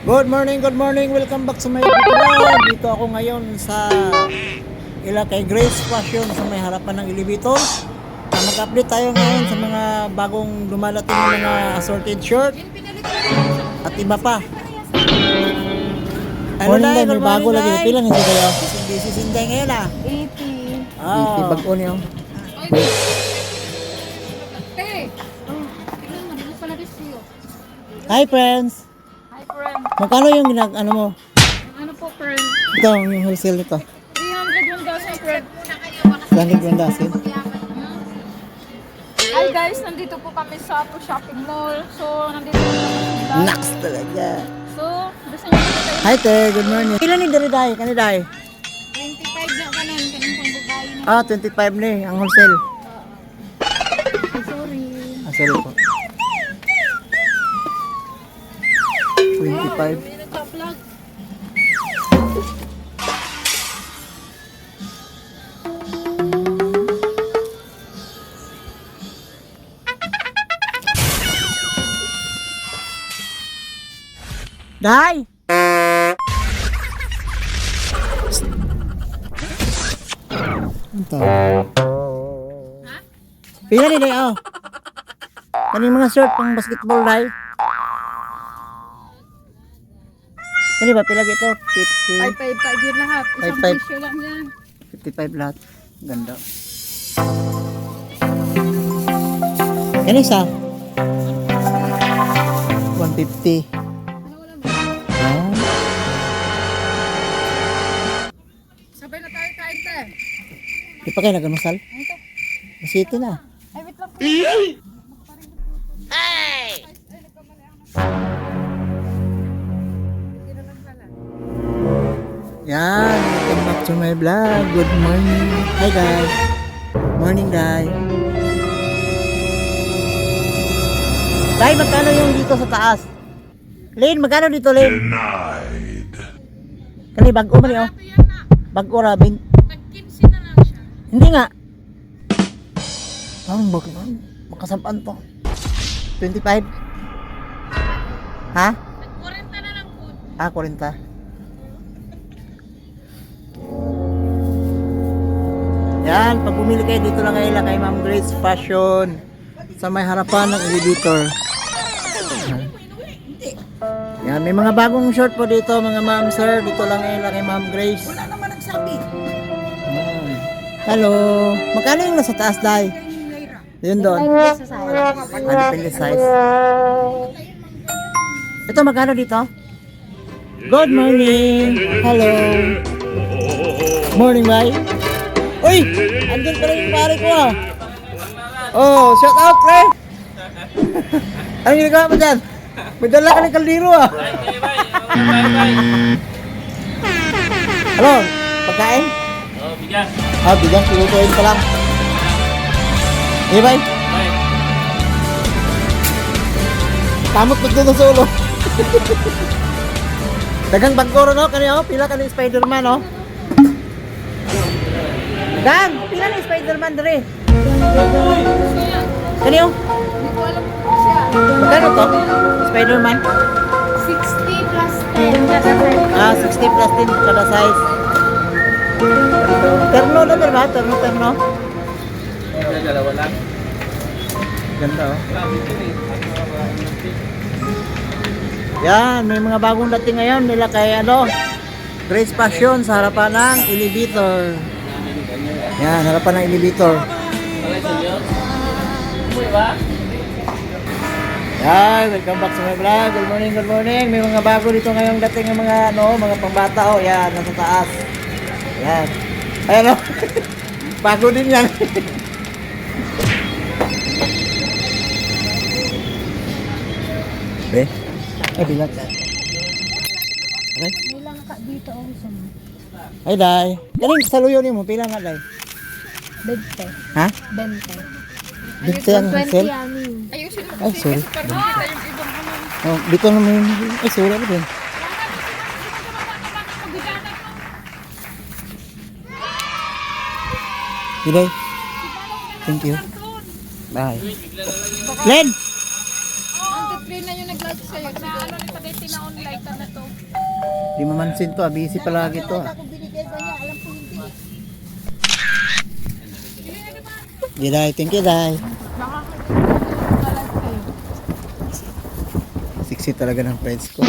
Good morning, welcome back sa my vlog. Dito ako ngayon sa Ilakay Grace Fashion sa may harapan ng elevator. Mag-update tayo ngayon sa mga bagong dumalating na mga assorted shirt at iba pa. Morning day, may bago lagi. Pila nito kayo? Busy sinday ngayon ah. 80. Oh. Bago niyo. Hi friends! Hi, friend. Magkano yung ano mo? Ano po, friend? Ito, yung wholesale nito. 301,000, friend. Landing Grandasin. Hi, guys. Nandito po kami sa shopping mall. So, nandito po kami sa Nax talaga. So, gusto niyo ba tayo? Hi te, good morning. Pila ni Dariday? Kaniday? 25 na kanan. Kanang pang babae na. Ah, 25 ni ang wholesale. Ay, sorry. Ah, sorry po. 25. May nagpa-vlog. Day! Ito. Pila ni Day, oh. Kaning mga shirt pang basketball, Day. Kani ba pila ito? 50. 5 yun lahat. Isang 5. presyo lang yan. 55 lahat. Ganda. Yan isa. 150. Ano wala mo? Ah. Sabay na tayo kain tayo. Di pa kayo nagmasal? Ito. Masito na. Ay, wait lang. Yan. Welcome back to my vlog. Good morning. Hi guys. Morning guys. Day, magkano yung dito sa taas? Lane, magkano dito Lane? Denied. Kani bago man oh. Bago ra bin. Nag-15 na lang siya. Hindi nga. Parang bakit makasampaan to? 25? Ha? Nag-40 na lang po. Ah, 40. Yan, pag bumili kayo dito lang kayo kay Ma'am Grace Fashion sa may harapan ng elevator. Yan, may mga bagong short po dito mga ma'am sir. Dito lang kayo kay Ma'am Grace. Wala naman nagsabi. Hello. Magkano yung nasa taas, Day? Yun doon. Ano pili size? Ito magkano dito? Good morning. Hello. Morning, bye. Uy! Andun pala yung pare ko ah. Oh, shout out, pre! Anong ginagawa mo dyan? May dala ka ng kaldero ah. Hello, pagkain? Oh, bigas. Ah, bigas, pilutuin pa lang. Eh, bye. Tamot mo dito sa ulo. Dagang bagkoro no, kanina oh, pila ka ng Spider-Man oh. Dan, pila ni Spider-Man dere. Kanino? Hindi ko alam kung siya. Magkano to? Spider-Man? 60 plus 10 kada size. Ah, 60 plus 10 kada size. Terno na ba? Terno. Dalawa lang. Ganda oh. Yan, may mga bagong dating ngayon nila kay ano, Grace Fashion sa harapan ng elevator. Yan, harapan ng elevator. Yan, welcome back sa my vlog. Good morning, good morning. May mga bago dito ngayong dating ng mga ano, mga pambata oh. Yan, nasa taas. Yan. Ayan oh. Bago din yan. Be? Ay, bilat. Okay. May lang ka dito oh, sa mo. Ay, Day. Galing sa luyo ni mo. Pila nga, Day? 20. Ha? 20. Dito ang hassle? Ayusin mo Ay, sorry. pero kita yung ibang ano. Oh, dito naman yung... Ay, sorry. Ano ba yun? Day. Thank you. Bye. Len! Ang titrain na yung nag-live sa'yo. Na ano nito dito na online. na to. Di mamansin to, busy palagi to. Giday, thank you, Day. Nakakalimutan ko yung kalat kayo. Sexy talaga ng friends ko.